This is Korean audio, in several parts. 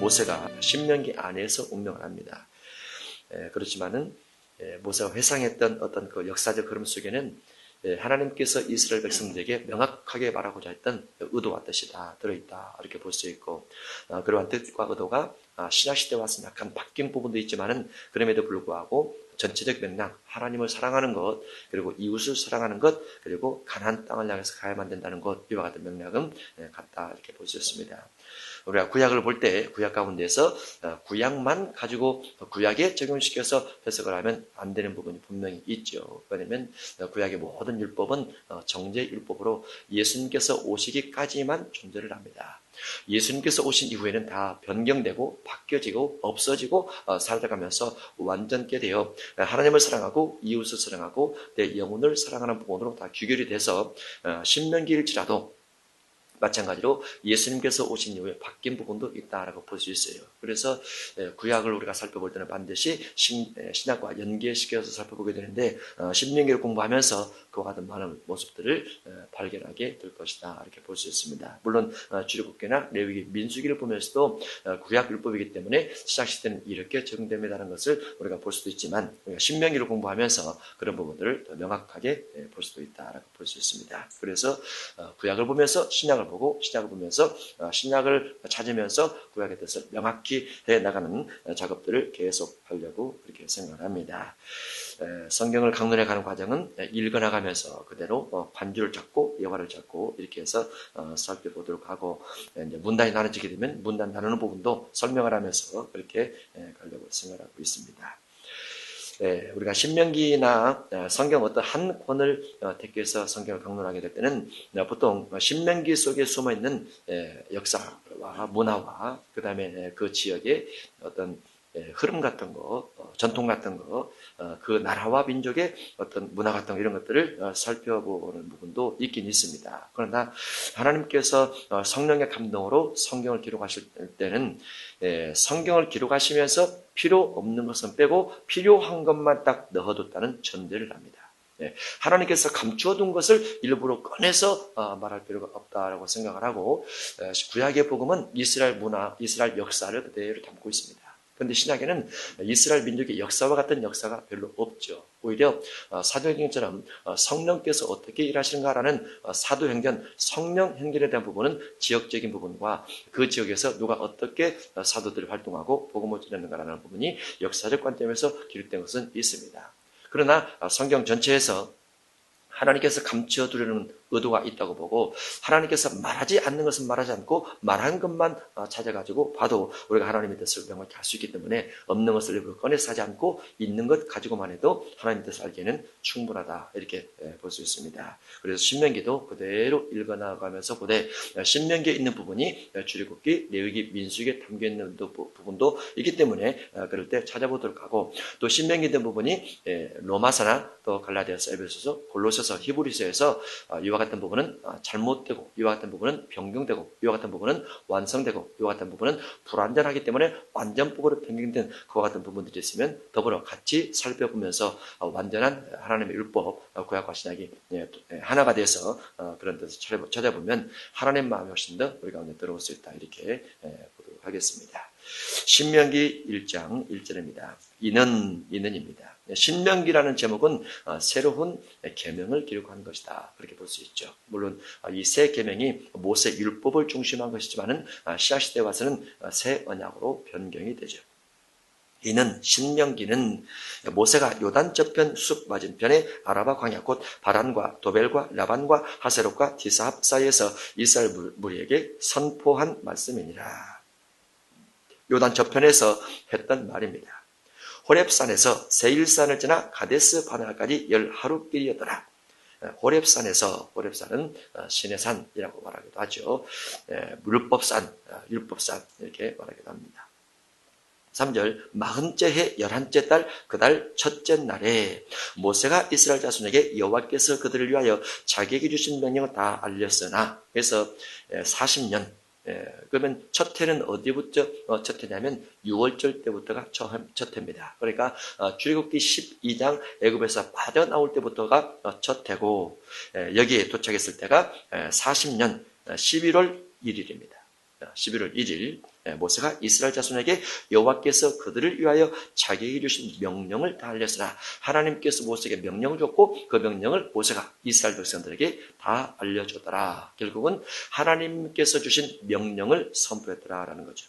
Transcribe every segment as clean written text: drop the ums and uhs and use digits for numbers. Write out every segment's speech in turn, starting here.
모세가 신명기 안에서 운명을 합니다. 그렇지만은 모세가 회상했던 어떤 그 역사적 흐름 속에는 하나님께서 이스라엘 백성들에게 명확하게 말하고자 했던 의도와 뜻이 다 들어있다, 이렇게 볼 수 있고, 그러한 뜻과 의도가 신약시대에 와서 약간 바뀐 부분도 있지만은 그럼에도 불구하고 전체적 맥락, 하나님을 사랑하는 것, 그리고 이웃을 사랑하는 것, 그리고 가나안 땅을 향해서 가야만 된다는 것, 이와 같은 맥락은 같다, 이렇게 볼 수 있습니다. 우리가 구약을 볼 때 구약 가운데서 구약만 가지고 구약에 적용시켜서 해석을 하면 안 되는 부분이 분명히 있죠. 왜냐하면 구약의 모든 율법은 정죄 율법으로 예수님께서 오시기까지만 존재를 합니다. 예수님께서 오신 이후에는 다 변경되고 바뀌어지고 없어지고 살아가면서 완전케 되어 하나님을 사랑하고 이웃을 사랑하고 내 영혼을 사랑하는 부분으로 다 규결이 돼서 신명기일지라도 마찬가지로 예수님께서 오신 이후에 바뀐 부분도 있다라고 볼 수 있어요. 그래서 구약을 우리가 살펴볼 때는 반드시 신약과 연계시켜서 살펴보게 되는데 신명기를 공부하면서 그와 같은 많은 모습들을 발견하게 될 것이다, 이렇게 볼 수 있습니다. 물론 출애굽기나 레위기, 민수기를 보면서도 구약 율법이기 때문에 신약시대는 이렇게 적용됩니다라는 것을 우리가 볼 수도 있지만 우리가 신명기를 공부하면서 그런 부분들을 더 명확하게 볼 수도 있다라고 볼 수 있습니다. 그래서 구약을 보면서 신약을 보고 신약을 보면서 신약을 찾으면서 구약의 뜻을 명확히 해나가는 작업들을 계속 하려고 그렇게 생각합니다. 성경을 강론해 가는 과정은 읽어나가면서 그대로 반주를 잡고 여과를 잡고 이렇게 해서 살펴보도록 하고, 이제 문단이 나눠지게 되면 문단 나누는 부분도 설명을 하면서 그렇게 가려고 생각하고 있습니다. 우리가 신명기나 성경 어떤 한 권을 택해서 성경을 강론하게 될 때는 보통 신명기 속에 숨어있는 역사와 문화와 그 다음에 그 지역의 어떤 흐름 같은 거, 전통 같은 거, 그 나라와 민족의 어떤 문화 같은 거, 이런 것들을 살펴보는 부분도 있긴 있습니다. 그러나 하나님께서 성령의 감동으로 성경을 기록하실 때는 성경을 기록하시면서 필요 없는 것은 빼고 필요한 것만 딱 넣어뒀다는 전제를 합니다. 하나님께서 감추어둔 것을 일부러 꺼내서 말할 필요가 없다라고 생각을 하고, 구약의 복음은 이스라엘 문화, 이스라엘 역사를 그대로 담고 있습니다. 그런데 신약에는 이스라엘 민족의 역사와 같은 역사가 별로 없죠. 오히려 사도행전처럼 성령께서 어떻게 일하시는가라는 사도행전, 성령 행전에 대한 부분은 지역적인 부분과 그 지역에서 누가 어떻게 사도들이 활동하고 복음을 전했는가라는 부분이 역사적 관점에서 기록된 것은 있습니다. 그러나 성경 전체에서 하나님께서 감추어두려는 의도가 있다고 보고, 하나님께서 말하지 않는 것은 말하지 않고 말한 것만 찾아가지고 봐도 우리가 하나님의 뜻을 명확히 알 수 있기 때문에 없는 것을 일부러 꺼내서 하지 않고 있는 것 가지고만 해도 하나님의 뜻을 알기에는 충분하다, 이렇게 볼 수 있습니다. 그래서 신명기도 그대로 읽어나가면서 보되 신명기에 있는 부분이 출애굽기, 레위기, 민수기에 담겨있는 부분도 있기 때문에 그럴 때 찾아보도록 하고, 또 신명기에 있는 부분이 로마서나 또 갈라디아서, 에베소서, 골로새서, 히브리서에서 이와 같은 부분은 잘못되고, 이와 같은 부분은 변경되고, 이와 같은 부분은 완성되고, 이와 같은 부분은 불완전하기 때문에 완전법으로 변경된 그와 같은 부분들이 있으면 더불어 같이 살펴보면서 완전한 하나님의 율법, 구약과 신약이 하나가 돼서 그런 뜻을 찾아보면 하나님의 마음이 훨씬 더 우리 가운데 들어올 수 있다, 이렇게 보도록 하겠습니다. 신명기 1장 1절입니다. 이는입니다. 신명기라는 제목은 새로운 계명을 기록한 것이다, 그렇게 볼 수 있죠. 물론 이 새 계명이 모세 율법을 중심한 것이지만은 신약시대에 와서는 새 언약으로 변경이 되죠. 이는 신명기는 모세가 요단 저편 숲 맞은편에 아라바 광야 곧 바란과 도벨과 라반과 하세롯과 디사합 사이에서 이스라엘 무리에게 선포한 말씀이니라. 요단 저편에서 했던 말입니다. 호렙산에서 세일산을 지나 가데스 바네아까지 10하루길이었더라. 호렙산은 신의 산이라고 말하기도 하죠. 율법산 이렇게 말하기도 합니다. 3절, 40째 해 11째 달 그 달 첫째 날에 모세가 이스라엘 자손에게 여호와께서 그들을 위하여 자기에게 주신 명령을 다 알렸으나, 그래서 40년, 그러면 첫 해는 어디부터 첫 해냐면 6월절 때부터가 첫 해입니다. 그러니까 출애굽기 12장 애굽에서 빠져나올 때부터가 첫 해고, 여기에 도착했을 때가 40년 11월 1일입니다. 11월 1일 모세가 이스라엘 자손에게 여호와께서 그들을 위하여 자기에게 주신 명령을 다 알렸으나 하나님께서 모세에게 명령을 줬고 그 명령을 모세가 이스라엘 백성들에게 다 알려줬더라. 결국은 하나님께서 주신 명령을 선포했더라라는 거죠.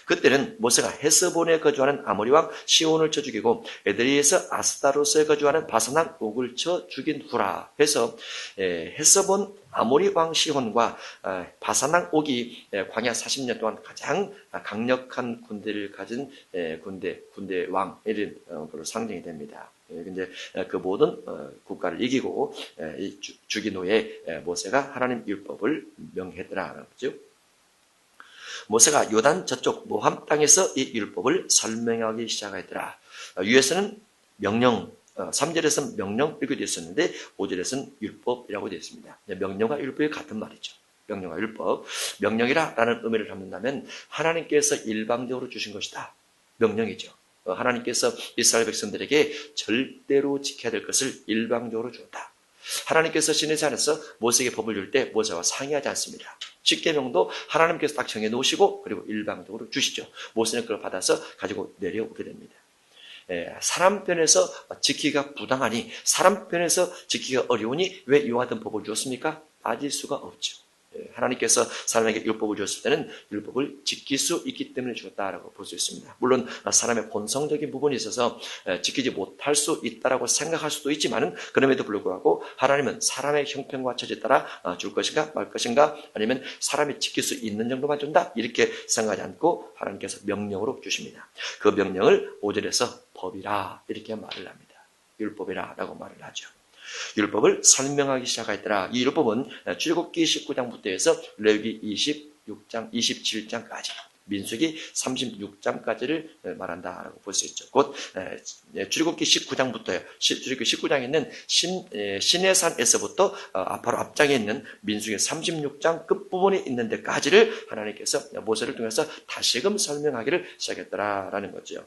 그때는 모세가 헤스본에 거주하는 아모리 왕 시온을 쳐 죽이고 에드리에서 아스타로스에 거주하는 바사난 옥을 쳐 죽인 후라 해서 헤스본 아모리 왕 시온과 바사난 옥이 광야 40년 동안 가장 강력한 군대를 가진 군대 왕의 상징이 됩니다. 근데 그 모든 국가를 이기고 죽인 후에 모세가 하나님 율법을 명했더라는 거죠. 모세가 요단 저쪽 모함 땅에서 이 율법을 설명하기 시작하더라. 위에서는 명령, 3절에서는 명령 이렇게 되어 있었는데 5절에서는 율법이라고 되어 있습니다. 명령과 율법이 같은 말이죠. 명령과 율법. 명령이라는 의미를 담는다면 하나님께서 일방적으로 주신 것이다. 명령이죠. 하나님께서 이스라엘 백성들에게 절대로 지켜야 될 것을 일방적으로 주었다. 하나님께서 시내산에서 모세에게 법을 줄 때 모세와 상의하지 않습니다. 십계명도 하나님께서 딱 정해놓으시고 그리고 일방적으로 주시죠. 모세는 그걸 받아서 가지고 내려오게 됩니다. 사람 편에서 지키기가 부당하니 사람 편에서 지키기가 어려우니 왜 이와 같은 법을 주었습니까? 빠질 수가 없죠. 하나님께서 사람에게 율법을 주었을 때는 율법을 지킬 수 있기 때문에 주었다라고 볼 수 있습니다. 물론 사람의 본성적인 부분이 있어서 지키지 못할 수 있다라고 생각할 수도 있지만은 그럼에도 불구하고 하나님은 사람의 형편과 처지에 따라 줄 것인가 말 것인가 아니면 사람이 지킬 수 있는 정도만 준다 이렇게 생각하지 않고 하나님께서 명령으로 주십니다. 그 명령을 5절에서 법이라 이렇게 말을 합니다. 율법이라라고 말을 하죠. 율법을 설명하기 시작하였더라. 이 율법은 출애굽기 19장부터 해서 레위기 26장, 27장까지 민수기 36장까지를 말한다라고 볼 수 있죠. 곧 출애굽기 19장부터요. 출애굽기 19장에 있는 시내산에서부터 바로 앞장에 있는 민수기 36장 끝부분에 있는 데까지를 하나님께서 모세를 통해서 다시금 설명하기를 시작했더라라는 거죠.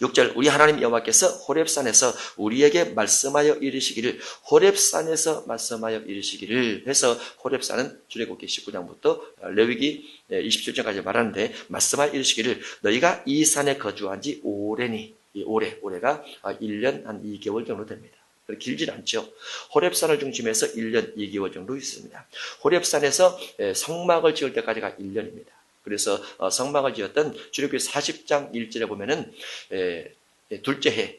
6절 우리 하나님 여호와께서 호렙산에서 우리에게 말씀하여 이르시기를 호렙산에서 말씀하여 이르시기를 해서 호렙산은 출애굽기 19장부터 레위기 27장까지 말하는데 말씀하여 이르시기를 너희가 이 산에 거주한 지 오래니 올해가 1년 한 2개월 정도 됩니다. 길진 않죠. 호렙산을 중심해서 1년 2개월 정도 있습니다. 호렙산에서 성막을 지을 때까지가 1년입니다. 그래서 성막을 지었던 출애굽기 40장 1절에 보면은 둘째 해,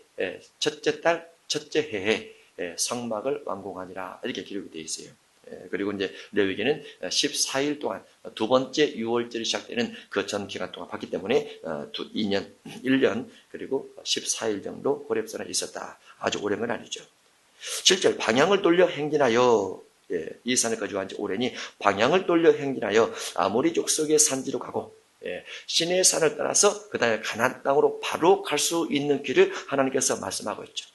첫째 달, 첫째 해에 성막을 완공하니라 이렇게 기록이 되어 있어요. 그리고 이제 레위기는 14일 동안 두 번째 6월절이 시작되는 그 전 기간 동안 봤기 때문에 2년, 1년 그리고 14일 정도 호렙산에 있었다. 아주 오랜 건 아니죠. 7절 방향을 돌려 행진하여 이 산에 거주한 지 오래니 방향을 돌려 행진하여 아모리 족속의 산지로 가고 시내의 산을 따라서 그 다음에 가나안 땅으로 바로 갈 수 있는 길을 하나님께서 말씀하고 있죠.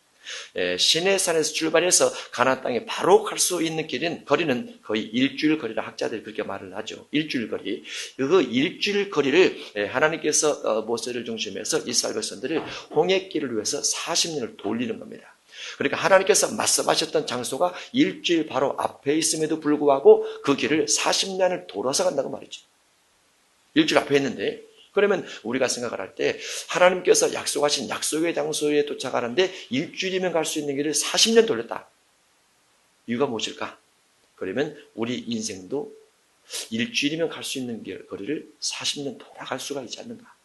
시내의 산에서 출발해서 가나안 땅에 바로 갈 수 있는 거리는 거의 일주일 거리라 학자들이 그렇게 말을 하죠. 일주일 거리. 그 일주일 거리를 하나님께서 모세를 중심해서 이스라엘 백성들을 홍해길을 위해서 40년을 돌리는 겁니다. 그러니까 하나님께서 말씀하셨던 장소가 일주일 바로 앞에 있음에도 불구하고 그 길을 40년을 돌아서 간다고 말이죠. 일주일 앞에 있는데 그러면 우리가 생각을 할 때 하나님께서 약속하신 약속의 장소에 도착하는데 일주일이면 갈 수 있는 길을 40년 돌렸다. 이유가 무엇일까? 그러면 우리 인생도 일주일이면 갈 수 있는 거리를 40년 돌아갈 수가 있지 않는가?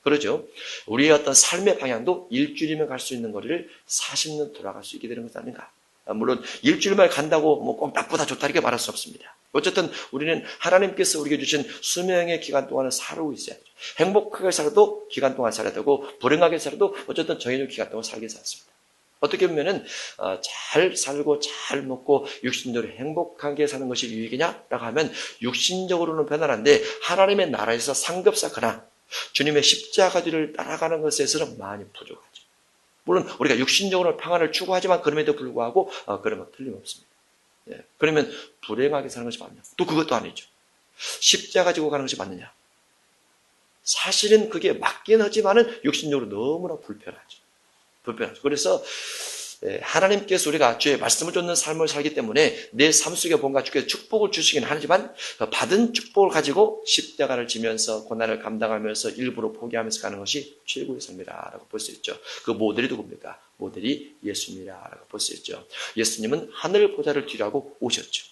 그러죠. 우리의 어떤 삶의 방향도 일주일이면 갈 수 있는 거리를 40년 돌아갈 수 있게 되는 것이 아닌가. 물론 일주일만 간다고 꼭 나쁘다 좋다 이렇게 말할 수 없습니다. 어쨌든 우리는 하나님께서 우리에게 주신 수명의 기간 동안을 살고 있어야죠. 행복하게 살아도 기간 동안 살아야 되고 불행하게 살아도 어쨌든 정해진 기간 동안 살게 살습니다. 어떻게 보면은 잘 살고 잘 먹고 육신적으로 행복하게 사는 것이 유익이냐라고 하면 육신적으로는 편안한데 하나님의 나라에서 상급사거나 주님의 십자가지를 따라가는 것에 있어서는 많이 부족하죠. 물론 우리가 육신적으로 평안을 추구하지만 그럼에도 불구하고 그러면 틀림없습니다. 그러면 불행하게 사는 것이 맞냐? 또 그것도 아니죠. 십자가 지고 가는 것이 맞느냐? 사실은 그게 맞긴 하지만은 육신적으로 너무나 불편하죠. 그래서 하나님께서 우리가 주의 말씀을 쫓는 삶을 살기 때문에 내 삶 속에 뭔가 주께서 축복을 주시긴 하지만 받은 축복을 가지고 십자가를 지면서 고난을 감당하면서 일부러 포기하면서 가는 것이 최고의 삶이라고 볼 수 있죠. 그 모델이 누굽니까? 모델이 예수님이라고 볼 수 있죠. 예수님은 하늘 보좌를 뒤라고 오셨죠.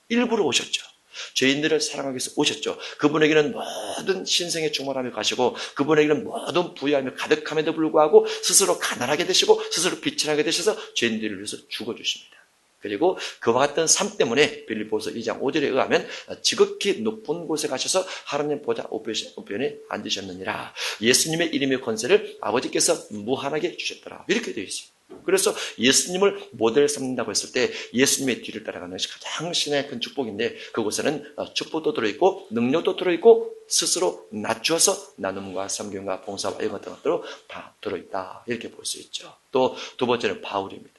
일부러 오셨죠. 죄인들을 사랑하기 위해서 오셨죠. 그분에게는 모든 신성의 충만함을 가시고 그분에게는 모든 부유함이 가득함에도 불구하고 스스로 가난하게 되시고 스스로 비천하게 되셔서 죄인들을 위해서 죽어주십니다. 그리고 그와 같은 삶 때문에 빌립보서 2장 5절에 의하면 지극히 높은 곳에 가셔서 하나님 보좌 우편에 앉으셨느니라. 예수님의 이름의 권세를 아버지께서 무한하게 주셨더라. 이렇게 되어 있어요. 그래서 예수님을 모델 삼는다고 했을 때 예수님의 뒤를 따라가는 것이 가장 신의 큰 축복인데 그곳에는 축복도 들어있고 능력도 들어있고 스스로 낮추어서 나눔과 섬김과 봉사와 이런 것들로 다 들어있다. 이렇게 볼 수 있죠. 또 두 번째는 바울입니다.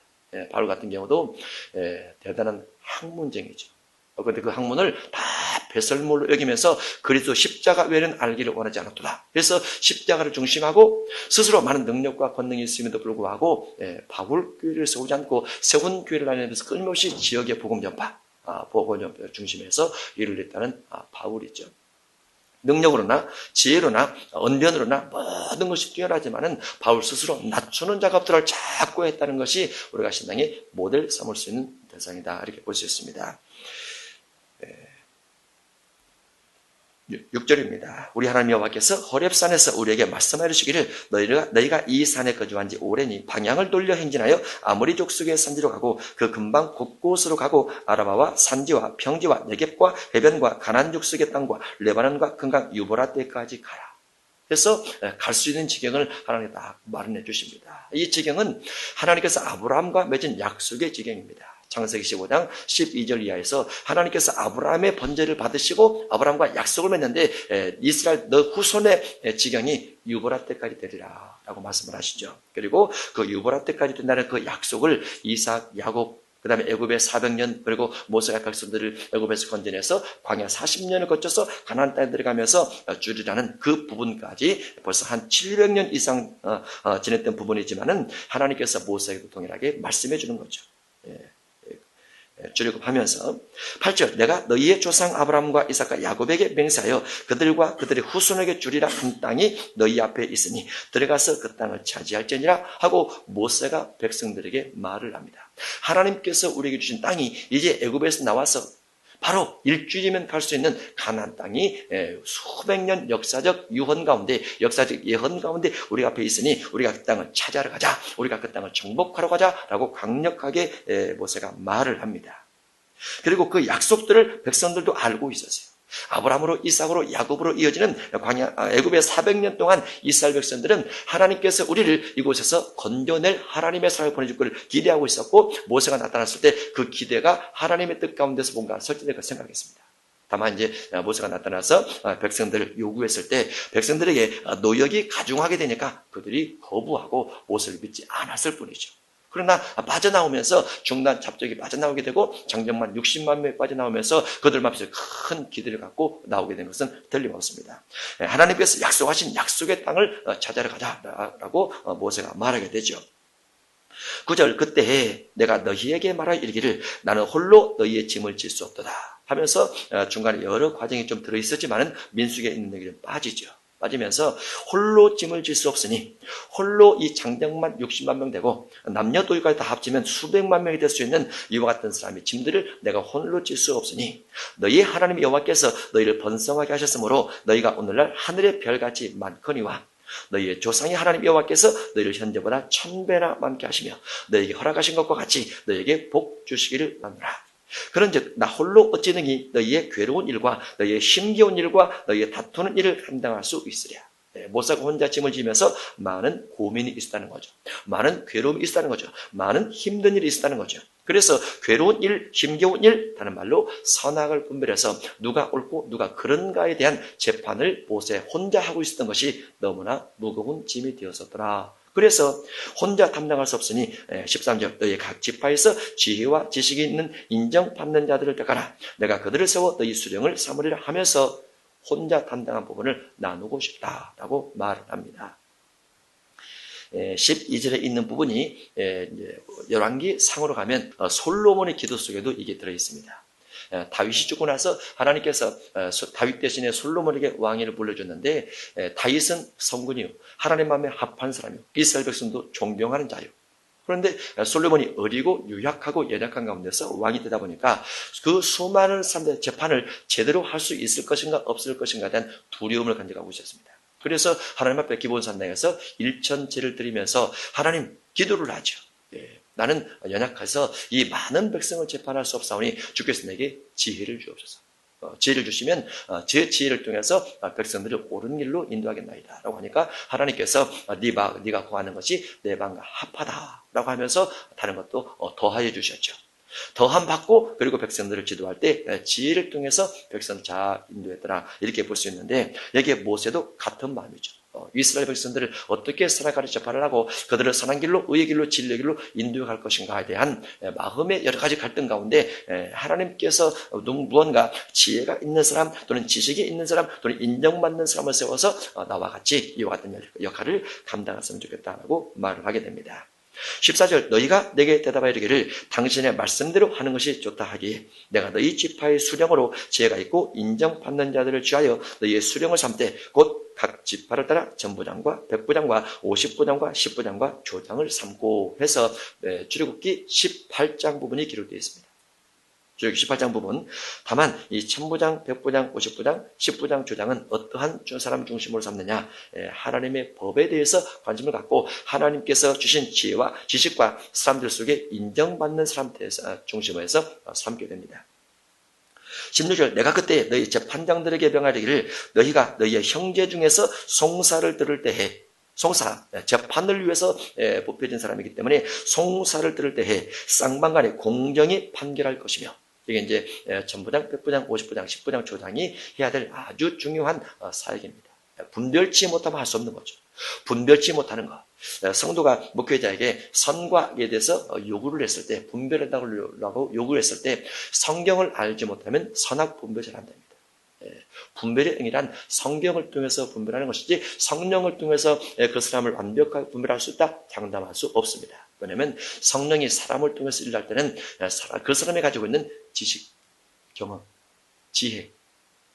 바울 같은 경우도 대단한 학문쟁이죠. 그런데 그 학문을 다 배설물로 여기면서 그리스도 십자가 외에는 알기를 원하지 않았도다. 그래서 십자가를 중심하고 스스로 많은 능력과 권능이 있음에도 불구하고 바울 교회를 세우지 않고 세운 교회를 다니면서 끊임없이 지역의 복음 전파, 복음 전파를 중심해서 일을 했다는 바울이죠. 능력으로나 지혜로나 언변으로나 모든 것이 뛰어나지만은 바울 스스로 낮추는 작업들을 자꾸 했다는 것이 우리가 신앙의 모델 삼을 수 있는 대상이다. 이렇게 볼 수 있습니다. 6절입니다. 우리 하나님 여호와께서 호렙산에서 우리에게 말씀하여 주시기를 너희가 이 산에 거주한 지 오래니 방향을 돌려 행진하여 아모리 족속의 산지로 가고 그 근방 곳곳으로 가고 아라바와 산지와 평지와 네겝과 해변과 가나안 족속의 땅과 레바논과 금강 유보라떼까지 가라. 그래서 갈 수 있는 지경을 하나님이 딱 마련해 주십니다. 이 지경은 하나님께서 아브라함과 맺은 약속의 지경입니다. 창세기 15장 12절 이하에서 하나님께서 아브라함의 번제를 받으시고 아브라함과 약속을 맺는데 이스라엘 너 후손의 지경이 유보라떼까지 되리라 라고 말씀을 하시죠. 그리고 그 유보라떼까지 된다는 그 약속을 이삭, 야곱, 그 다음에 애굽의 400년 그리고 모세가 백성들을 애굽에서 건져내서 광야 40년을 거쳐서 가나안 땅에 들어가면서 주리라는 그 부분까지 벌써 한 700년 이상 지냈던 부분이지만은 하나님께서 모세에게 동일하게 말씀해 주는 거죠. 출애굽하면서 8절 내가 너희의 조상 아브라함과 이삭과 야곱에게 맹세하여 그들과 그들의 후손에게 주리라 한 땅이 너희 앞에 있으니 들어가서 그 땅을 차지할지니라 하고 모세가 백성들에게 말을 합니다. 하나님께서 우리에게 주신 땅이 이제 애굽에서 나와서 바로 일주일이면 갈 수 있는 가나안 땅이 수백 년 역사적 유언 가운데 역사적 예언 가운데 우리 앞에 있으니 우리가 그 땅을 차지하러 가자. 우리가 그 땅을 정복하러 가자라고 강력하게 모세가 말을 합니다. 그리고 그 약속들을 백성들도 알고 있었어요. 아브라함으로 이삭으로 야곱으로 이어지는 애굽의 400년 동안 이스라엘 백성들은 하나님께서 우리를 이곳에서 건져낼 하나님의 사랑을 보내줄 것을 기대하고 있었고 모세가 나타났을 때 그 기대가 하나님의 뜻 가운데서 뭔가 설정될 것을 생각했습니다. 다만 이제 모세가 나타나서 백성들을 요구했을 때 백성들에게 노역이 가중하게 되니까 그들이 거부하고 모세를 믿지 않았을 뿐이죠. 그러나 빠져나오면서 중단 잡적이 빠져나오게 되고 장정만 60만 명이 빠져나오면서 그들 마음속에 큰 기대를 갖고 나오게 된 것은 틀림없습니다. 하나님께서 약속하신 약속의 땅을 찾아러 가자라고 모세가 말하게 되죠. 9절 그때에 내가 너희에게 말하여 이르기를 나는 홀로 너희의 짐을 질 수 없도다 하면서 중간에 여러 과정이 좀 들어있었지만은 민수기에 있는 얘기는 빠지면서 홀로 짐을 질 수 없으니 홀로 이 장정만 60만 명 되고 남녀 도유까지 다 합치면 수백만 명이 될 수 있는 이와 같은 사람의 짐들을 내가 홀로 질 수 없으니 너희 하나님 여호와께서 너희를 번성하게 하셨으므로 너희가 오늘날 하늘의 별같이 많거니와 너희의 조상의 하나님 여호와께서 너희를 현재보다 1000배나 많게 하시며 너희에게 허락하신 것과 같이 너희에게 복 주시기를 바라노라. 그런즉 나 홀로 어찌 능히 너희의 괴로운 일과 너희의 힘겨운 일과 너희의 다투는 일을 감당할 수 있으랴. 모세가 혼자 짐을 지면서 많은 고민이 있었다는 거죠. 많은 괴로움이 있었다는 거죠. 많은 힘든 일이 있었다는 거죠. 그래서 괴로운 일, 힘겨운 일, 다른 말로 선악을 분별해서 누가 옳고 누가 그런가에 대한 재판을 모세 혼자 하고 있었던 것이 너무나 무거운 짐이 되었었더라. 그래서 혼자 담당할 수 없으니 13절 너희 각 지파에서 지혜와 지식이 있는 인정받는 자들을 택하라. 내가 그들을 세워 너희 수령을 삼으리라 하면서 혼자 담당한 부분을 나누고 싶다라고 말을 합니다. 12절에 있는 부분이 열왕기 상으로 가면 솔로몬의 기도 속에도 이게 들어있습니다. 다윗이 죽고 나서 하나님께서 다윗 대신에 솔로몬에게 왕위를 물려줬는데 다윗은 성군이요, 하나님 마음에 합한 사람이요, 이스라엘 백성도 존경하는 자요. 그런데 솔로몬이 어리고 유약하고 연약한 가운데서 왕이 되다 보니까 그 수많은 사람들의 재판을 제대로 할 수 있을 것인가 없을 것인가에 대한 두려움을 가져가고 있었습니다. 그래서 하나님 앞에 기본산당에서 일천제를 드리면서 하나님 기도를 하죠. 나는 연약해서 이 많은 백성을 재판할 수 없사오니 주께서 내게 지혜를 주옵소서. 지혜를 주시면 제 지혜를 통해서 백성들을 옳은 길로 인도하겠나이다 라고 하니까 하나님께서 네가 구하는 것이 내 마음과 합하다 라고 하면서 다른 것도 더하여 주셨죠. 더함 받고 그리고 백성들을 지도할 때 지혜를 통해서 백성을 잘 인도했더라, 이렇게 볼 수 있는데 여기에 모세도 같은 마음이죠. 이스라엘 백성들을 어떻게 살아가는 재판을 하고 그들을 선한 길로, 의의 길로, 진리의 길로 인도할 것인가에 대한 마음의 여러 가지 갈등 가운데 하나님께서 무언가 지혜가 있는 사람 또는 지식이 있는 사람 또는 인정받는 사람을 세워서 나와 같이 이와 같은 역할을 감당했으면 좋겠다라고 말을 하게 됩니다. 14절, 너희가 내게 대답하여 이르기를 당신의 말씀대로 하는 것이 좋다 하기에 내가 너희 지파의 수령으로 지혜가 있고 인정받는 자들을 취하여 너희의 수령을 삼되 곧 각 지파를 따라 전부장과 백부장과 50부장과 10부장과 조장을 삼고 해서 출애굽기 18장 부분이 기록되어 있습니다. 출애굽기 18장 부분. 다만 이 천부장, 백부장, 50부장, 10부장, 조장은 어떠한 사람 중심으로 삼느냐, 하나님의 법에 대해서 관심을 갖고 하나님께서 주신 지혜와 지식과 사람들 속에 인정받는 사람 중심으로 해서 삼게 됩니다. 16절, 내가 그때 너희 재판장들에게 명하기를 너희가 너희의 형제 중에서 송사를 들을 때에, 송사, 재판을 위해서 뽑혀진 사람이기 때문에 송사를 들을 때에 쌍방간에 공정히 판결할 것이며, 이게 이제 전부장, 백부장, 50부장, 10부장, 조장이 해야 될 아주 중요한 사역입니다. 분별치 못하면 할 수 없는 거죠. 분별치 못하는 것. 성도가 목회자에게 선과에 대해서 요구를 했을 때, 분별해달라고 요구를 했을 때 성경을 알지 못하면 선악 분별 잘 안 됩니다. 분별의 응이란 성경을 통해서 분별하는 것이지 성령을 통해서 그 사람을 완벽하게 분별할 수 있다, 장담할 수 없습니다. 왜냐하면 성령이 사람을 통해서 일할 때는 그 사람이 가지고 있는 지식, 경험, 지혜,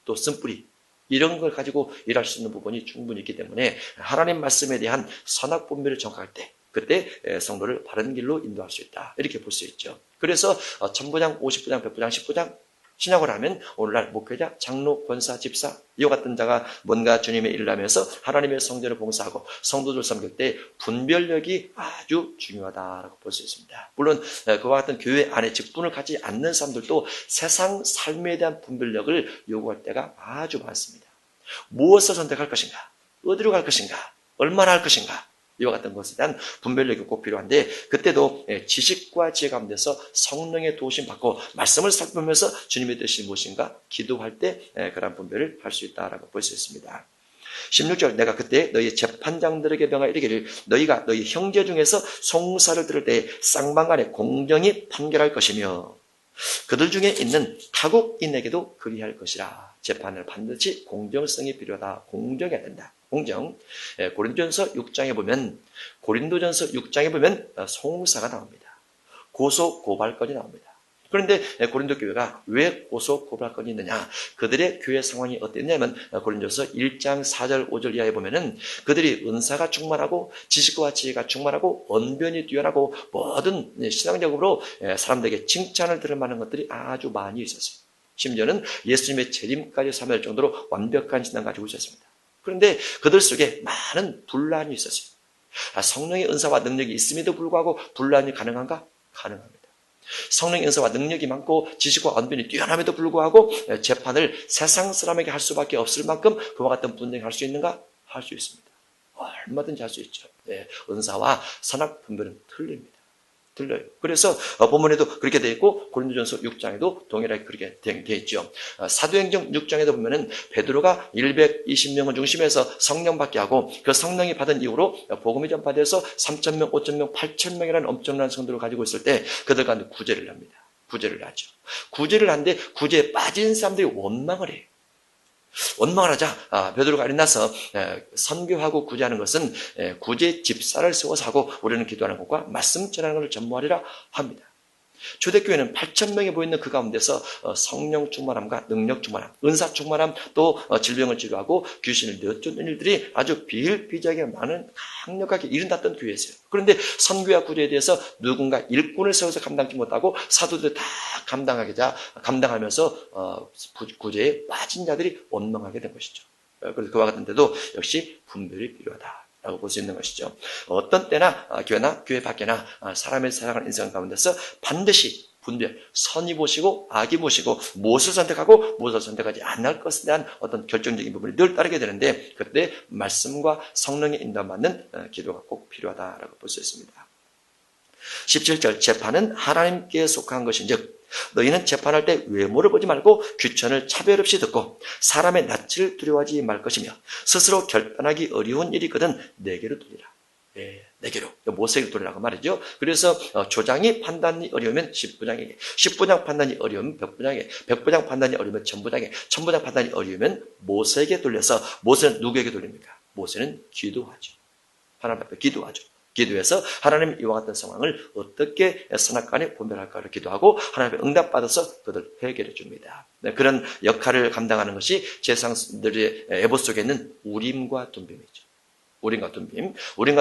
또 쓴뿌리, 이런 걸 가지고 일할 수 있는 부분이 충분히 있기 때문에 하나님 말씀에 대한 선악 분별을 정확할 때, 그때 성도를 바른 길로 인도할 수 있다, 이렇게 볼 수 있죠. 그래서 천부장, 50부장, 백부장, 10부장 신약을 하면 오늘날 목회자, 장로, 권사, 집사, 이와 같은 자가 뭔가 주님의 일을 하면서 하나님의 성전을 봉사하고 성도들 섬길 때 분별력이 아주 중요하다고 볼 수 있습니다. 물론 그와 같은 교회 안에 직분을 갖지 않는 사람들도 세상 삶에 대한 분별력을 요구할 때가 아주 많습니다. 무엇을 선택할 것인가, 어디로 갈 것인가, 얼마나 할 것인가, 이와 같은 것에 대한 분별력이 꼭 필요한데, 그때도 지식과 지혜 가운데서 성령의 도우심 받고 말씀을 살피면서 주님의 뜻이 무엇인가 기도할 때 그런 분별을 할 수 있다라고 볼 수 있습니다. 16절, 내가 그때 너희 재판장들에게 명하여 이르기를 너희가 너희 형제 중에서 송사를 들을 때 쌍방간에 공정히 판결할 것이며 그들 중에 있는 타국인에게도 그리할 것이라. 재판을 반드시 공정성이 필요하다. 공정해야 된다. 공정. 고린도전서 6장에 보면 송사가 나옵니다. 고소 고발건이 나옵니다. 그런데 고린도 교회가 왜 고소 고발건이 있느냐? 그들의 교회 상황이 어땠냐면 고린도전서 1장 4절 5절 이하에 보면은 그들이 은사가 충만하고 지식과 지혜가 충만하고 언변이 뛰어나고 모든 신앙적으로 사람들에게 칭찬을 들을 만한 것들이 아주 많이 있었어요. 심지어는 예수님의 재림까지 삼을 정도로 완벽한 신앙을 가지고 있었습니다. 그런데 그들 속에 많은 분란이 있었어요. 성령의 은사와 능력이 있음에도 불구하고 분란이 가능한가? 가능합니다. 성령의 은사와 능력이 많고 지식과 언변이 뛰어남에도 불구하고 재판을 세상 사람에게 할 수밖에 없을 만큼 그와 같은 분쟁을 할 수 있는가? 할 수 있습니다. 얼마든지 할 수 있죠. 은사와 선악 분별은 틀려요. 그래서 본문에도 그렇게 되어 있고 고린도전서 6장에도 동일하게 그렇게 되어 있죠. 사도행전 6장에도 보면은 베드로가 120명을 중심해서 성령 받게 하고 그 성령이 받은 이후로 복음이 전파돼서 3,000명, 5,000명, 8,000명이라는 엄청난 성도를 가지고 있을 때 그들 가운데 구제를 합니다. 구제를 하죠. 구제를 하는데 구제에 빠진 사람들이 원망을 해요. 원망을 하자. 베드로가 일어나서 선교하고 구제하는 것은 구제 집사를 세워서 하고 우리는 기도하는 것과 말씀 전하는 것을 전무하리라 합니다. 초대교회는 8,000명이 모이는 그 가운데서 성령 충만함과 능력 충만함, 은사 충만함, 또 질병을 치료하고 귀신을 내쫓는 일들이 아주 비일비재하게 많은 강력하게 일어났던 교회였어요. 그런데 선교와 구제에 대해서 누군가 일꾼을 세워서 감당하지 못하고 사도들이 다 감당하면서 구제에 빠진 자들이 원망하게 된 것이죠. 그래서 그와 같은 데도 역시 분별이 필요하다라고 볼 수 있는 것이죠. 어떤 때나 교회나 교회 밖에나 사람의 살아가는 인생 가운데서 반드시 분별, 선이 보시고 악이 보시고 무엇을 선택하고 무엇을 선택하지 않을 것에 대한 어떤 결정적인 부분이 늘 따르게 되는데 그때 말씀과 성령의 인도받는 기도가 꼭 필요하다라고 볼 수 있습니다. 17절 재판은 하나님께 속한 것인즉 너희는 재판할 때 외모를 보지 말고 규천을 차별 없이 듣고 사람의 낯을 두려워하지 말 것이며 스스로 결단하기 어려운 일이 있거든 내게로 돌리라. 내게로 모세에게 돌리라고 말이죠. 그래서 조장이 판단이 어려우면 10부장에게, 10부장 판단이 어려우면 100부장에게, 100부장 판단이 어려우면 1000부장에게, 1000부장 판단이 어려우면 모세에게 돌려서 모세는 누구에게 돌립니까? 모세는 기도하죠. 하나님 앞에 기도하죠. 기도해서 하나님 이와 같은 상황을 어떻게 선악간에 분별할까를 기도하고 하나님의 응답받아서 그들 해결해 줍니다. 그런 역할을 감당하는 것이 제사장들의 에봇 속에 있는 우림과 둠빔이죠. 우림과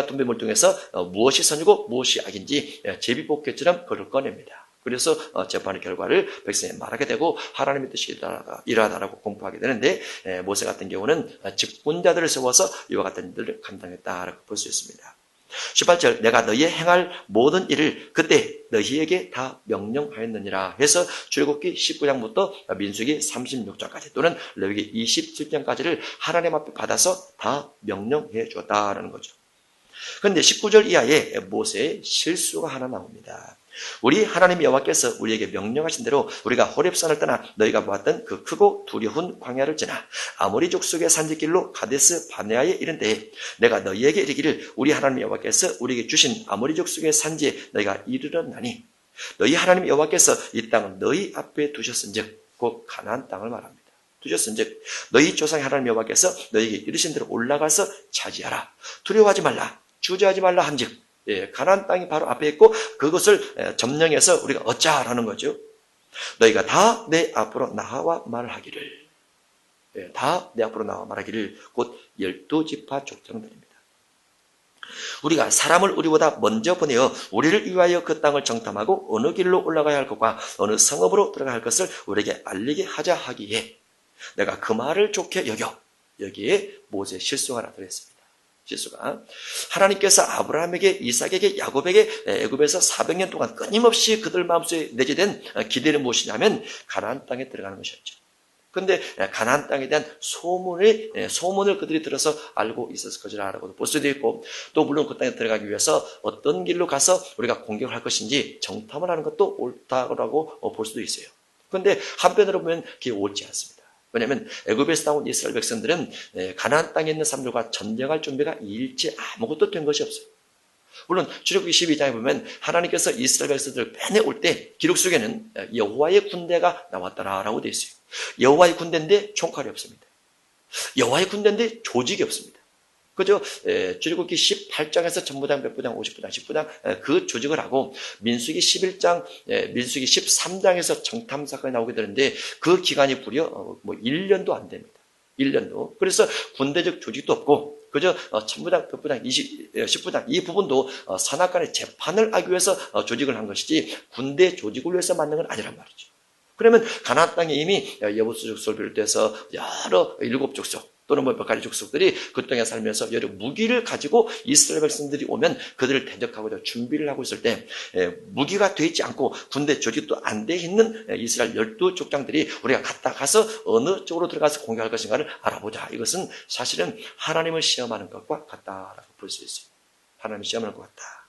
둠빔을 통해서 무엇이 선이고 무엇이 악인지 제비뽑기처럼 그를 꺼냅니다. 그래서 재판의 결과를 백성에 말하게 되고 하나님의 뜻이 이러하다라고 공포하게 되는데 모세 같은 경우는 직분자들을 세워서 이와 같은 일들을 감당했다라고 볼 수 있습니다. 18절 내가 너희의 행할 모든 일을 그때 너희에게 다 명령하였느니라 해서 출애굽기 19장부터 민수기 36장까지 또는 레위기 27장까지를 하나님 앞에 받아서 다 명령해 주었다라는 거죠. 그런데 19절 이하에 모세의 실수가 하나 나옵니다. 우리 하나님 여호와께서 우리에게 명령하신 대로 우리가 호렙산을 떠나 너희가 보았던 그 크고 두려운 광야를 지나 아모리 족속의 산지길로 가데스 바네아에 이른 때에 내가 너희에게 이르기를 우리 하나님 여호와께서 우리에게 주신 아모리 족속의 산지에 너희가 이르렀나니 너희 하나님 여호와께서 이 땅을 너희 앞에 두셨은즉 곧 가나안 땅을 말합니다. 두셨은즉 너희 조상의 하나님 여호와께서 너희에게 이르신 대로 올라가서 차지하라. 두려워하지 말라. 주저하지 말라 한즉 가나안 땅이 바로 앞에 있고 그것을 점령해서 우리가 얻자라는 거죠. 너희가 다 내 앞으로 나와 말하기를 다 내 앞으로 나와 말하기를 곧 12지파 족장들입니다. 우리가 사람을 우리보다 먼저 보내어 우리를 위하여 그 땅을 정탐하고 어느 길로 올라가야 할 것과 어느 성읍으로 들어가야 할 것을 우리에게 알리게 하자 하기에 내가 그 말을 좋게 여겨 여기에 모세 실수가 하나 들어있습니다. 실수가 하나님께서 아브라함에게 이삭에게 야곱에게 애굽에서 400년 동안 끊임없이 그들 마음속에 내재된 기대는 무엇이냐면 가나안 땅에 들어가는 것이었죠. 그런데 가나안 땅에 대한 소문을 그들이 들어서 알고 있었을 것이라고 볼 수도 있고 또 물론 그 땅에 들어가기 위해서 어떤 길로 가서 우리가 공격을 할 것인지 정탐을 하는 것도 옳다고 볼 수도 있어요. 그런데 한편으로 보면 그게 옳지 않습니다. 왜냐하면 애굽에서 나온 이스라엘 백성들은 가나안 땅에 있는 사람들과 전쟁할 준비가 일체 아무것도 된 것이 없어요. 물론 출애굽기 12장에 보면 하나님께서 이스라엘 백성들을 빼내올 때 기록 속에는 여호와의 군대가 나왔다라고 되어 있어요. 여호와의 군대인데 총칼이 없습니다. 여호와의 군대인데 조직이 없습니다. 그죠? 출애굽기 18장에서 전부장, 백부장, 50부장, 10부장 그 조직을 하고 민수기 11장, 민수기 13장에서 정탐 사건이 나오게 되는데 그 기간이 무려 1년도 안 됩니다. 1년도. 그래서 군대적 조직도 없고 그저 천부장, 백부장, 10부장 이 부분도 선악간의 재판을 하기 위해서 조직을 한 것이지 군대 조직을 위해서 만든 건 아니란 말이죠. 그러면 가나안 땅에 이미 여부수 족속을 비롯해서 여러 7족속 또는 몇 가지 족속들이 그 땅에 살면서 여러 무기를 가지고 이스라엘 백성들이 오면 그들을 대적하고자 준비를 하고 있을 때 무기가 되어 있지 않고 군대 조직도 안 돼 있는 이스라엘 12족장들이 우리가 가서 어느 쪽으로 들어가서 공격할 것인가를 알아보자. 이것은 사실은 하나님을 시험하는 것과 같다라고 볼 수 있어요. 하나님을 시험하는 것 같다.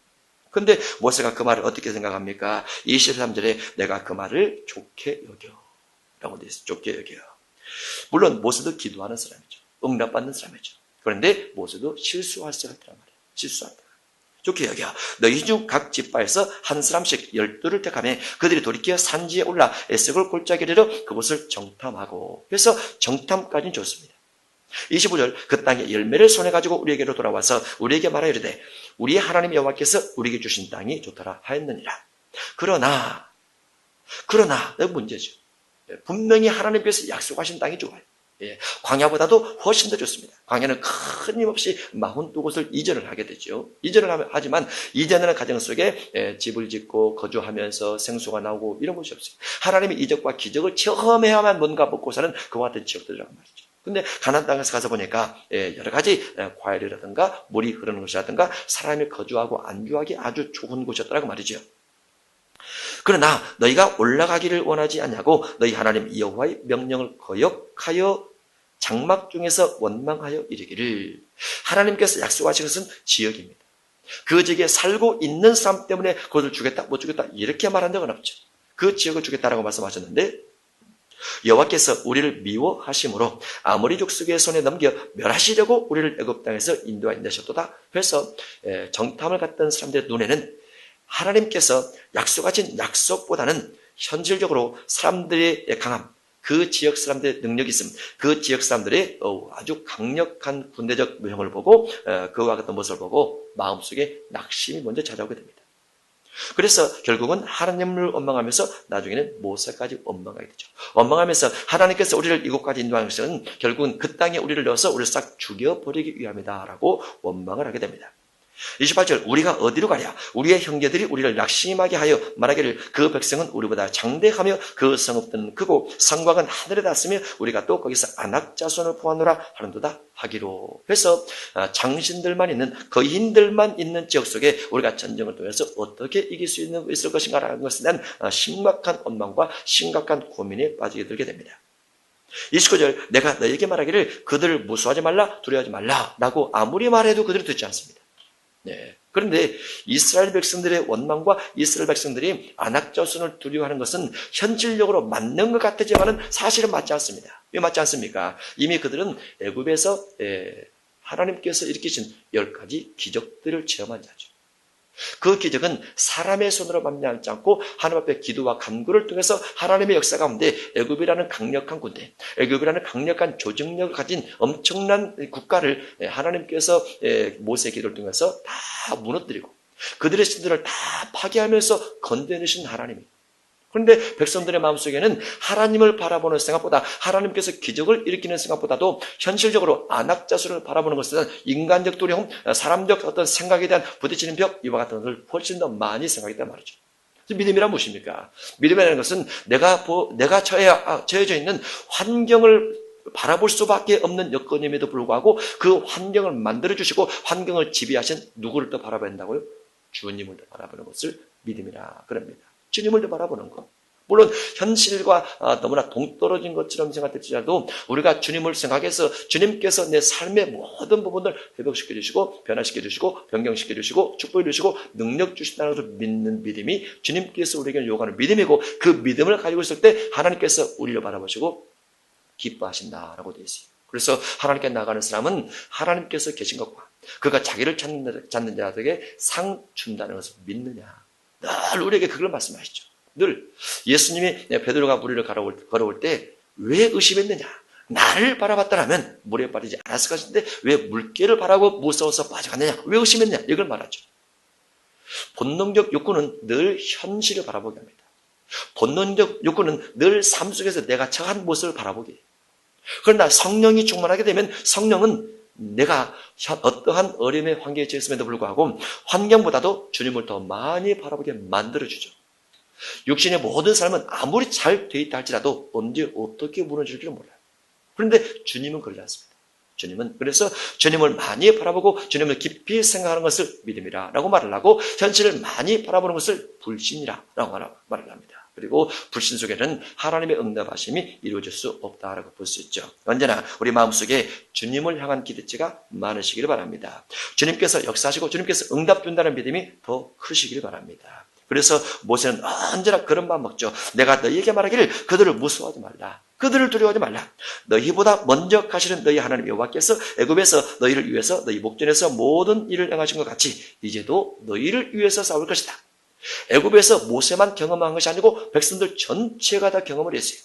그런데 모세가 그 말을 어떻게 생각합니까? 23절에 내가 그 말을 좋게 여겨 라고 되어 있어요. 좋게 여겨. 물론 모세도 기도하는 사람이죠. 응답받는 사람이죠. 그런데 모세도 실수할 수가 있단 말이에요. 실수한다. 좋게 여겨 너희 중 각 지파에서 한 사람씩 12를 택하며 그들이 돌이켜 산지에 올라 에색을 골짜기에 이르러 그곳을 정탐하고. 그래서 정탐까지는 좋습니다. 25절 그 땅에 열매를 손에 가지고 우리에게로 돌아와서 우리에게 말하여 이르되 우리의 하나님 여호와께서 우리에게 주신 땅이 좋더라 하였느니라. 그러나 여기 문제죠. 분명히 하나님께서 약속하신 땅이 좋아요. 광야보다도 훨씬 더 좋습니다. 광야는 끊임없이 42곳을 이전을 하게 되죠. 하지만 이전하는 과정 속에 집을 짓고 거주하면서 생수가 나오고 이런 것이 없어요. 하나님의 이적과 기적을 체험해야만 뭔가 먹고 사는 그와 같은 지역들이라고 말이죠. 근데 가나안 땅에서 가서 보니까 여러 가지 과일이라든가 물이 흐르는 것이라든가 사람이 거주하고 안주하기 아주 좋은 곳이었다고 말이죠. 그러나 너희가 올라가기를 원하지 않냐고 너희 하나님 여호와의 명령을 거역하여 장막 중에서 원망하여 이르기를. 하나님께서 약속하신 것은 지역입니다. 그 지역에 살고 있는 사람 때문에 그것을 주겠다 못 주겠다 이렇게 말한 적은 없죠. 그 지역을 주겠다라고 말씀하셨는데 여호와께서 우리를 미워하심으로 아모리 족속의 손에 넘겨 멸하시려고 우리를 애굽 땅에서 인도하셨도다. 그래서 정탐을 갔던 사람들의 눈에는 하나님께서 약속하신 약속보다는 현실적으로 사람들의 강함, 그 지역 사람들의 능력이 있음, 그 지역 사람들의 아주 강력한 군대적 무형을 보고 그와 같은 모습을 보고 마음속에 낙심이 먼저 찾아오게 됩니다. 그래서 결국은 하나님을 원망하면서 나중에는 모세까지 원망하게 되죠. 원망하면서 하나님께서 우리를 이곳까지 인도하는 것은 결국은 그 땅에 우리를 넣어서 우리를 싹 죽여버리기 위함이다 라고 원망을 하게 됩니다. 28절 우리가 어디로 가랴? 우리의 형제들이 우리를 낙심하게 하여 말하기를 그 백성은 우리보다 장대하며 그 성읍들은 크고 성곽은 하늘에 닿았으며 우리가 또 거기서 아낙 자손을 보았노라 하는도다 하기로. 그래서 장신들만 있는 거인들만 있는 지역 속에 우리가 전쟁을 통해서 어떻게 이길 수 있을 것인가라는 것에 대한 심각한 원망과 심각한 고민에 빠지게 되게 됩니다. 29절 내가 너에게 말하기를 그들을 무수하지 말라 두려워하지 말라 라고 아무리 말해도 그들이 듣지 않습니다. 그런데 이스라엘 백성들의 원망과 이스라엘 백성들이 아낙 자손을 두려워하는 것은 현실적으로 맞는 것 같지만은 사실은 맞지 않습니다. 왜 맞지 않습니까? 이미 그들은 애굽에서 하나님께서 일으키신 10가지 기적들을 체험한 자죠. 그 기적은 사람의 손으로 만나지 않고 하나님 앞에 기도와 간구를 통해서 하나님의 역사 가운데 애굽이라는 강력한 군대, 애굽이라는 강력한 조직력을 가진 엄청난 국가를 하나님께서 모세의 기도를 통해서 다 무너뜨리고 그들의 신들을 다 파괴하면서 건져내신 하나님이. 그런데 백성들의 마음속에는 하나님을 바라보는 생각보다 하나님께서 기적을 일으키는 생각보다도 현실적으로 아낙 자손을 바라보는 것은 인간적 두려움, 사람적 어떤 생각에 대한 부딪히는 벽 이와 같은 것을 훨씬 더 많이 생각했단 말이죠. 믿음이란 무엇입니까? 믿음이라는 것은 내가 처해져 있는 환경을 바라볼 수밖에 없는 여건임에도 불구하고 그 환경을 만들어주시고 환경을 지배하신 누구를 더 바라봐야 한다고요? 주님을 더 바라보는 것을 믿음이라 그럽니다. 주님을 더 바라보는 것. 물론 현실과 너무나 동떨어진 것처럼 생각될지라도 우리가 주님을 생각해서 주님께서 내 삶의 모든 부분을 회복시켜 주시고 변화시켜 주시고 변경시켜 주시고 축복해 주시고 능력 주신다는 것을 믿는 믿음이 주님께서 우리에게 요구하는 믿음이고 그 믿음을 가지고 있을 때 하나님께서 우리를 바라보시고 기뻐하신다라고 되어 있어요. 그래서 하나님께 나가는 사람은 하나님께서 계신 것과 그가 자기를 찾는 자들에게 상 준다는 것을 믿느냐. 늘 우리에게 그걸 말씀하시죠. 늘 예수님이 베드로가 무리를 걸어올 때 왜 의심했느냐? 나를 바라봤다면 물에 빠지지 않았을 것인데 왜 물개를 바라고 무서워서 빠져갔느냐? 왜 의심했느냐? 이걸 말하죠. 본능적 욕구는 늘 현실을 바라보게 합니다. 본능적 욕구는 늘 삶 속에서 내가 처한 모습을 바라보게 해요. 그러나 성령이 충만하게 되면 성령은 내가 어떠한 어려움의 환경에 처했음에도 불구하고 환경보다도 주님을 더 많이 바라보게 만들어주죠. 육신의 모든 삶은 아무리 잘 돼 있다 할지라도 언제 어떻게 무너질지를 몰라요. 그런데 주님은 그러지 않습니다. 주님은 그래서 주님을 많이 바라보고 주님을 깊이 생각하는 것을 믿음이라고 말을 하고 현실을 많이 바라보는 것을 불신이라고 말을 합니다. 그리고 불신 속에는 하나님의 응답하심이 이루어질 수 없다라고 볼 수 있죠. 언제나 우리 마음속에 주님을 향한 기대치가 많으시기를 바랍니다. 주님께서 역사하시고 주님께서 응답 준다는 믿음이 더 크시기를 바랍니다. 그래서 모세는 언제나 그런 마음 먹죠. 내가 너희에게 말하기를 그들을 무서워하지 말라. 그들을 두려워하지 말라. 너희보다 먼저 가시는 너희 하나님 여호와께서 애굽에서 너희를 위해서 너희 목전에서 모든 일을 행하신 것 같이 이제도 너희를 위해서 싸울 것이다. 애굽에서 모세만 경험한 것이 아니고 백성들 전체가 다 경험을 했어요.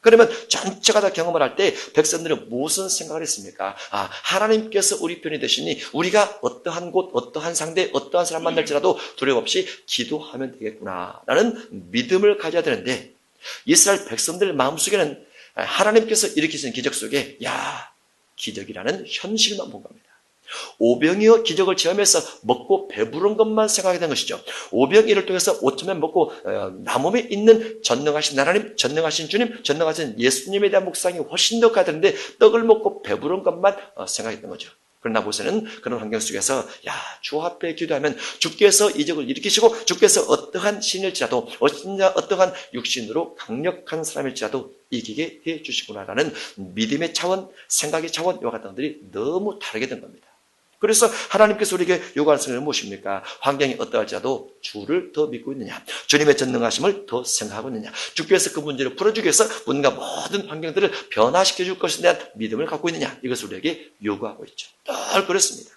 그러면 전체가 다 경험을 할 때 백성들은 무슨 생각을 했습니까? 하나님께서 우리 편이 되시니 우리가 어떠한 곳, 어떠한 상대, 어떠한 사람 만날지라도 두려움 없이 기도하면 되겠구나 라는 믿음을 가져야 되는데, 이스라엘 백성들 마음속에는 하나님께서 일으키신 기적 속에 기적이라는 현실만 본 겁니다. 오병이어 기적을 체험해서 먹고 배부른 것만 생각하게 된 것이죠. 오병이어를 통해서 5천명 먹고 남음에 있는 전능하신 하나님, 전능하신 주님, 전능하신 예수님에 대한 묵상이 훨씬 더 가야 되는데 떡을 먹고 배부른 것만 생각했던 거죠. 그러나 모세는 그런 환경 속에서 주 앞에 기도하면 주께서 이적을 일으키시고 주께서 어떠한 신일지라도 어떠한 육신으로 강력한 사람일지라도 이기게 해주시구나라는 믿음의 차원, 생각의 차원, 이와 같은 것들이 너무 다르게 된 겁니다. 그래서 하나님께서 우리에게 요구하는 것은 무엇입니까? 환경이 어떠할지라도 주를 더 믿고 있느냐, 주님의 전능하심을 더 생각하고 있느냐, 주께서 그 문제를 풀어주기 위해서 뭔가 모든 환경들을 변화시켜 줄 것에 대한 믿음을 갖고 있느냐, 이것을 우리에게 요구하고 있죠. 늘 그렇습니다.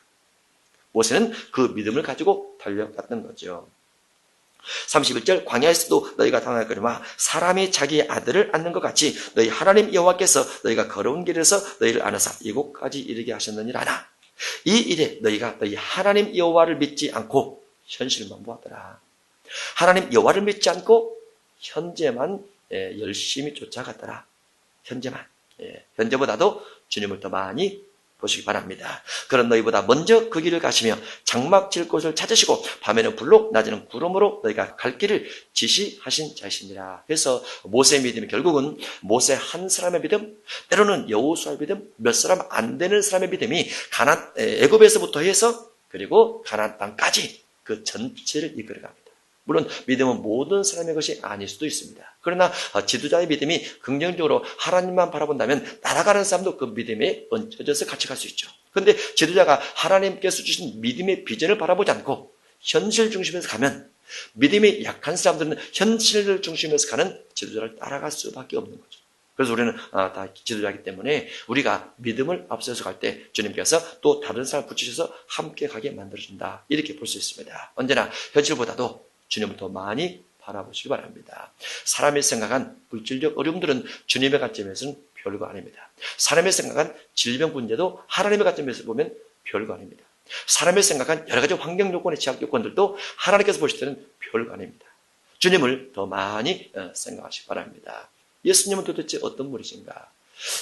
모세는 그 믿음을 가지고 달려갔던 거죠. 31절, 광야에서도 너희가 당할 거니와 사람이 자기 아들을 안는 것 같이 너희 하나님 여호와께서 너희가 걸어온 길에서 너희를 안으사 이곳까지 이르게 하셨느니라. 이 일에 너희가 너희 하나님 여호와를 믿지 않고 현실만 보았더라. 하나님 여호와를 믿지 않고 현재만 열심히 쫓아갔더라. 현재만. 현재보다도 주님을 더 많이 보시기 바랍니다. 그런 너희보다 먼저 그 길을 가시며 장막 칠 곳을 찾으시고 밤에는 불로 낮에는 구름으로 너희가 갈 길을 지시하신 자이시니라. 그래서 모세의 믿음이 결국은 모세 한 사람의 믿음, 때로는 여호수아의 믿음, 몇 사람 안 되는 사람의 믿음이 애굽에서부터 해서 그리고 가나안 땅까지 그 전체를 이끌어갑니다. 물론 믿음은 모든 사람의 것이 아닐 수도 있습니다. 그러나 지도자의 믿음이 긍정적으로 하나님만 바라본다면 따라가는 사람도 그 믿음에 얹혀져서 같이 갈 수 있죠. 그런데 지도자가 하나님께서 주신 믿음의 비전을 바라보지 않고 현실 중심에서 가면 믿음이 약한 사람들은 현실을 중심에서 가는 지도자를 따라갈 수밖에 없는 거죠. 그래서 우리는 다 지도자이기 때문에 우리가 믿음을 앞서서 갈 때 주님께서 또 다른 사람을 붙이셔서 함께 가게 만들어준다, 이렇게 볼 수 있습니다. 언제나 현실보다도 주님을 더 많이 바라보시기 바랍니다. 사람이 생각한 물질적 어려움들은 주님의 관점에서는 별거 아닙니다. 사람이 생각한 질병 문제도 하나님의 관점에서 보면 별거 아닙니다. 사람이 생각한 여러 가지 환경 요건의 제약 요건들도 하나님께서 보실 때는 별거 아닙니다. 주님을 더 많이 생각하시기 바랍니다. 예수님은 도대체 어떤 분이신가?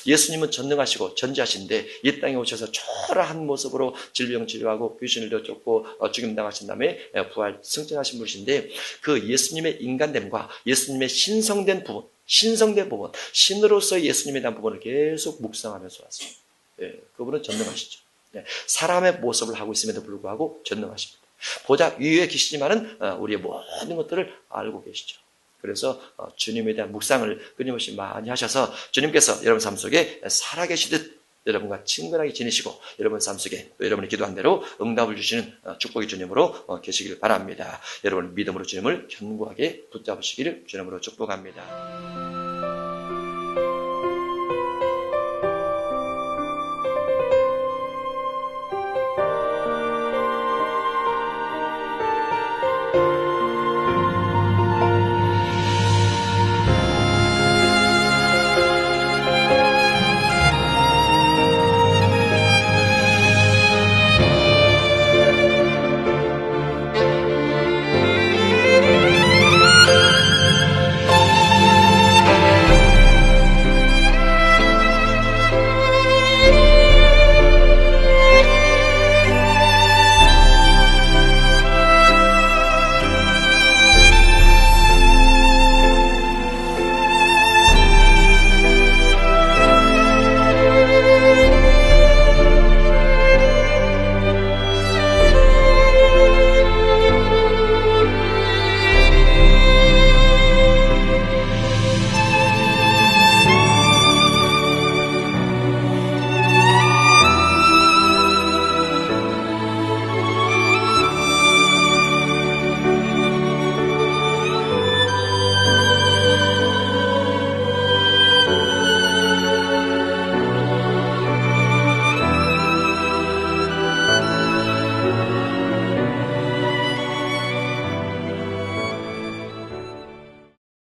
예수님은 전능하시고 전지하신데 이 땅에 오셔서 초라한 모습으로 질병 치료하고 귀신을 쫓고 죽임당하신 다음에 부활 승천하신 분이신데, 그 예수님의 인간됨과 예수님의 신성된 부분, 신으로서의 예수님에 대한 부분을 계속 묵상하면서 왔어요. 그분은 전능하시죠. 사람의 모습을 하고 있음에도 불구하고 전능하십니다. 보자 위에 계시지만은 우리의 모든 것들을 알고 계시죠. 그래서 주님에 대한 묵상을 끊임없이 많이 하셔서 주님께서 여러분 삶 속에 살아계시듯 여러분과 친근하게 지내시고 여러분 삶 속에 여러분이 기도한 대로 응답을 주시는 축복의 주님으로 계시기를 바랍니다. 여러분 믿음으로 주님을 견고하게 붙잡으시기를 주님으로 축복합니다.